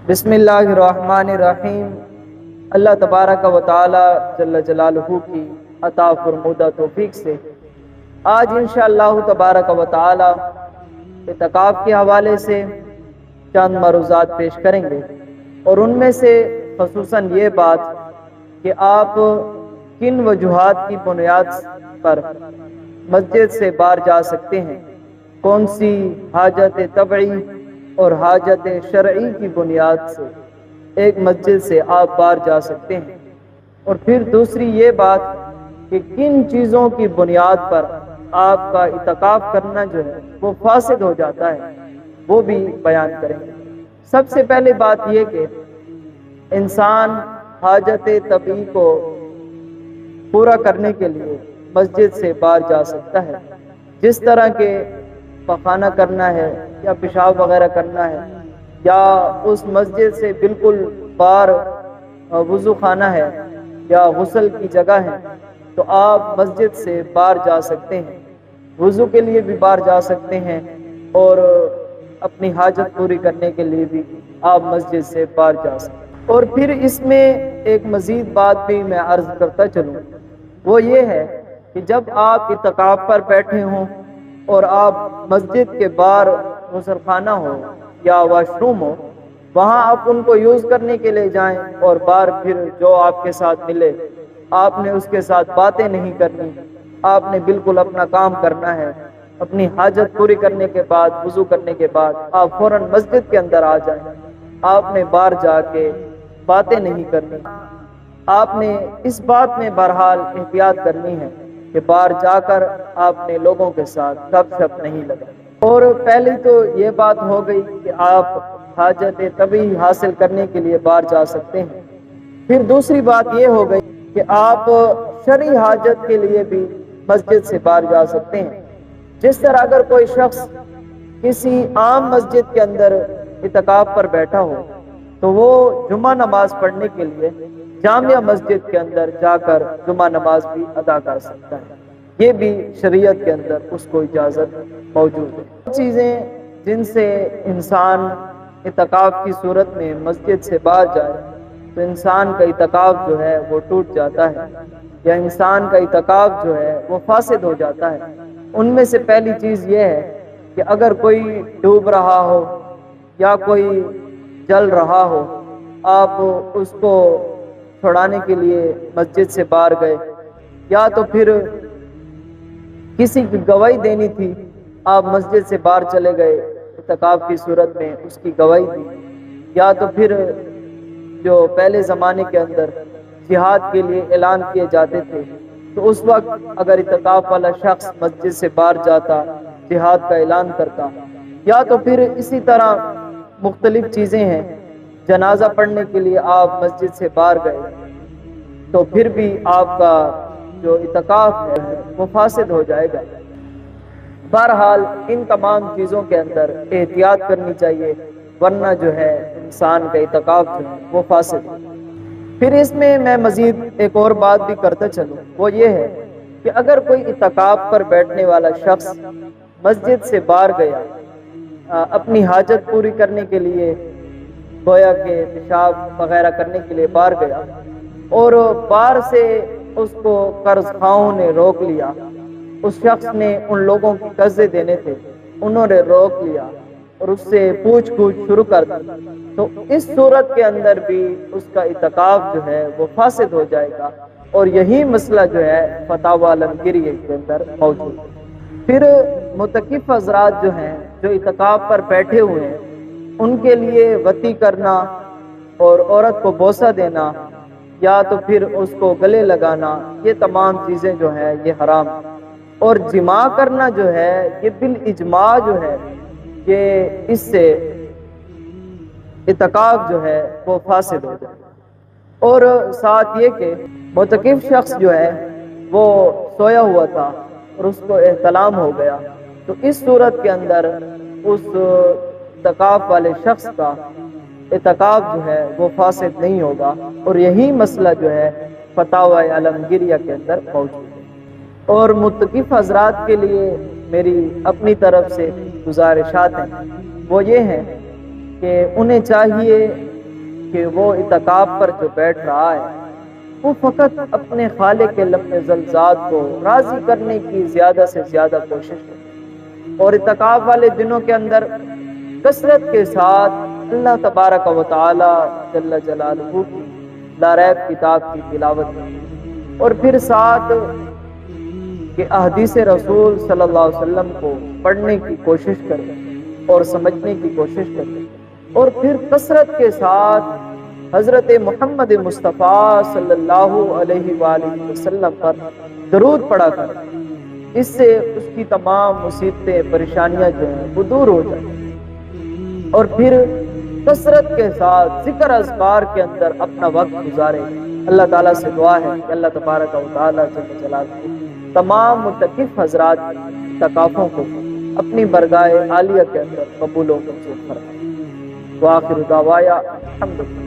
بسم اللہ الرحمن الرحیم۔ اللہ تبارک و تعالی جل جلالہ کی عطا فرمودہ توفیق سے آج انشاءاللہ تبارک و تعالی اعتکاف کے حوالے سے چند مروزات پیش کریں گے، اور ان میں سے خصوصاً یہ بات کہ آپ کن وجوہات کی بنیاد پر مسجد سے باہر جا سکتے ہیں، کون سی حاجت طبعی اور حاجت شرعی کی بنیاد سے ایک مسجد سے آپ باہر جا سکتے ہیں، اور پھر دوسری یہ بات کہ کن چیزوں کی بنیاد پر آپ کا اعتکاف کرنا جو ہے وہ فاسد ہو جاتا ہے، وہ بھی بیان کریں گے۔ سب سے پہلے بات یہ کہ انسان حاجت طبعی کو پورا کرنے کے لیے مسجد سے باہر جا سکتا ہے، جس طرح کہ پخانہ کرنا ہے یا پیشاب وغیرہ کرنا ہے، یا اس مسجد سے بالکل باہر وضو خانہ ہے یا غسل کی جگہ ہے، تو آپ مسجد سے باہر جا سکتے ہیں، وضو کے لیے بھی باہر جا سکتے ہیں، اور اپنی حاجت پوری کرنے کے لیے بھی آپ مسجد سے باہر جا سکتے ہیں۔ اور پھر اس میں ایک مزید بات بھی میں عرض کرتا چلوں، وہ یہ ہے کہ جب آپ اعتکاف پر بیٹھے ہوں اور آپ مسجد کے باہر غسل خانہ ہو یا واش روم ہو، وہاں آپ ان کو یوز کرنے کے لیے جائیں، اور باہر پھر جو آپ کے ساتھ ملے آپ نے اس کے ساتھ باتیں نہیں کرنی، آپ نے بالکل اپنا کام کرنا ہے۔ اپنی حاجت پوری کرنے کے بعد، وضو کرنے کے بعد آپ فوراً مسجد کے اندر آ جائیں، آپ نے باہر جا کے باتیں نہیں کرنی۔ آپ نے اس بات میں بہرحال احتیاط کرنی ہے کہ باہر جا کر آپ نے لوگوں کے ساتھ گپ شپ نہیں لگانی۔ اور پہلی تو یہ بات ہو گئی کہ آپ حاجت طبعی حاصل کرنے کے لیے باہر جا سکتے ہیں۔ پھر دوسری بات یہ ہو گئی کہ آپ شرعی حاجت کے لیے بھی مسجد سے باہر جا سکتے ہیں، جس طرح اگر کوئی شخص کسی عام مسجد کے اندر اعتکاف پر بیٹھا ہو تو وہ جمعہ نماز پڑھنے کے لیے جامعہ مسجد کے اندر جا کر جمعہ نماز بھی ادا کر سکتا ہے، یہ بھی شریعت کے اندر اس کو اجازت موجود ہے۔ چیزیں جن سے انسان اعتکاف کی صورت میں مسجد سے باہر جائے تو انسان کا اعتکاف جو ہے وہ ٹوٹ جاتا ہے، یا انسان کا اعتکاف جو ہے وہ فاسد ہو جاتا ہے۔ ان میں سے پہلی چیز یہ ہے کہ اگر کوئی ڈوب رہا ہو یا کوئی جل رہا ہو، آپ اس کو چھڑانے کے لیے مسجد سے باہر گئے، یا تو پھر کسی کی گواہی دینی تھی، آپ مسجد سے باہر چلے گئے اعتکاف کی صورت میں اس کی گواہی دی، یا تو پھر جو پہلے زمانے کے اندر جہاد کے لیے اعلان کیے جاتے تھے، تو اس وقت اگر اعتکاف والا شخص مسجد سے باہر جاتا، جہاد کا اعلان کرتا، یا تو پھر اسی طرح مختلف چیزیں ہیں، جنازہ پڑھنے کے لیے آپ مسجد سے باہر گئے، تو پھر بھی آپ کا جو اعتکاف ہے وہ فاسد ہو جائے گا۔ بہرحال ان تمام چیزوں کے اندر احتیاط کرنی چاہیے، ورنہ جو ہے انسان کا اعتکاف جو ہے وہ فاسد ہے۔ پھر اس میں مزید ایک اور بات بھی کرتا چلوں، وہ یہ ہے کہ اگر کوئی اعتکاف پر بیٹھنے والا شخص مسجد سے باہر گیا اپنی حاجت پوری کرنے کے لیے، گویا کہ پیشاب وغیرہ کرنے کے لیے باہر گیا، اور باہر سے اس کو قرض خواہوں نے روک لیا، اس شخص نے ان لوگوں کی قرضے دینے تھے، انہوں نے روک لیا اور اس سے پوچھ گچھ شروع کر دی، تو اس صورت کے اندر بھی اس کا اعتکاف جو ہے وہ فاسد ہو جائے گا، اور یہی مسئلہ جو ہے فتاوی عالمگیریہ کے اندر موجود ہے۔ پھر معتکف حضرات جو ہیں جو اعتکاف پر بیٹھے ہوئے ہیں، ان کے لیے وطی کرنا اور عورت کو بوسہ دینا یا تو پھر اس کو گلے لگانا، یہ تمام چیزیں جو ہیں یہ حرام ہیں، اور جماع کرنا جو ہے یہ بالاجماع جو ہے یہ اس سے اعتکاف جو ہے وہ فاسد ہو جائے۔ اور ساتھ یہ کہ معتکف شخص جو ہے وہ سویا ہوا تھا اور اس کو احتلام ہو گیا، تو اس صورت کے اندر اس اعتکاف والے شخص کا اعتکاف جو ہے وہ فاسد نہیں ہوگا، اور یہی مسئلہ جو ہے فتاوی عالمگیریہ کے اندر موجود ہے۔ اور معتکف حضرات کے لیے میری اپنی طرف سے گزارشات ہیں، وہ یہ ہیں کہ انہیں چاہیے کہ وہ اعتکاف پر جو بیٹھ رہا ہے وہ فقط اپنے خالق کے لمع ذات کو راضی کرنے کی زیادہ سے زیادہ کوشش کرے، اور اعتکاف والے دنوں کے اندر کثرت کے ساتھ اللہ تبارک و تعالی جل جلالہ کی لا ریب کتاب کی تلاوت کرے، اور پھر ساتھ کہ احادیث رسول صلی اللہ علیہ وسلم کو پڑھنے کی کوشش کرے اور سمجھنے کی کوشش کرے، اور پھر کثرت کے ساتھ حضرت محمد مصطفیٰ صلی اللہ علیہ وآلہ وسلم پر درود پڑھا کرے۔ اس سے اس کی تمام مصیبتیں پریشانیاں جو ہیں وہ دور ہو جائیں، اور پھر کثرت کے ساتھ ذکر اذکار کے اندر اپنا وقت گزارے۔ اللہ تعالیٰ سے دعا ہے کہ اللہ تبارک و تعالیٰ جل جلالہ تمام متقف حضرات کی اعتکافوں کو اپنی برگاہ عالیہ کے اندر قبول و منظور فرمائے۔ وآخر دعوایا الحمدللہ۔